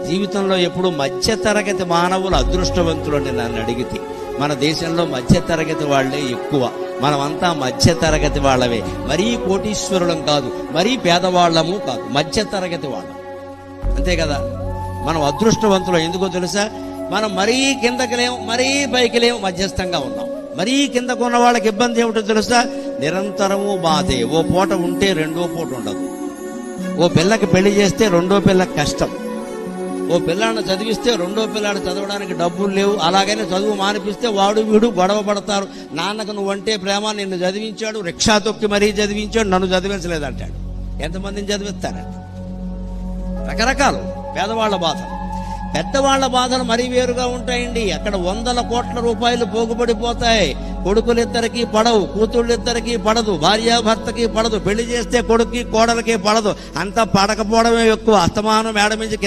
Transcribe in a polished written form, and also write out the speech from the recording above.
జీవితంలో ఎప్పుడు మధ్యతరగతి మానవులు అదృష్టవంతులు అని నన్ను అడిగితే, మన దేశంలో మధ్యతరగతి వాళ్లే ఎక్కువ. మనమంతా మధ్యతరగతి వాళ్ళవే. మరీ కోటీశ్వరులం కాదు, మరీ పేదవాళ్ళము కాదు, మధ్యతరగతి వాళ్ళం. అంతే కదా. మనం అదృష్టవంతులం. ఎందుకో తెలుసా? మనం మరీ కిందకి లేము, మరీ పైకి లేము, మధ్యస్థంగా ఉన్నాం. మరీ కిందకు ఉన్న వాళ్ళకి ఇబ్బంది ఏమిటో తెలుసా? నిరంతరము బాధే. ఓ పూట ఉంటే రెండో పూట ఉండదు. ఓ పిల్లకి పెళ్లి చేస్తే రెండో పిల్లకి కష్టం. ఓ పిల్లాన్ని చదివిస్తే రెండో పిల్లాడు చదవడానికి డబ్బులు లేవు. అలాగనే చదువు మానిపిస్తే వాడు వీడు గొడవ పడతారు. నాన్నకు నువ్వంటే ప్రేమ, నిన్ను చదివించాడు, రిక్షా తొక్కి మరీ చదివించాడు, నన్ను చదివించలేదంటాడు. ఎంతమందిని చదివిస్తారండి? రకరకాలు పేదవాళ్ల బాధలు. పెద్దవాళ్ల బాధలు మరీ వేరుగా ఉంటాయండి. అక్కడ 100 కోట్ల రూపాయలు పోగుపడిపోతాయి. కొడుకులిద్దరికీ పడవు, కూతుళ్ళిద్దరికీ పడదు, భార్యాభర్తకి పడదు. పెళ్లి చేస్తే కొడుక్కి కోడలకి పడదు. అంతా పడకపోవడమే ఎక్కువ. అస్తమానం మేడ నుంచి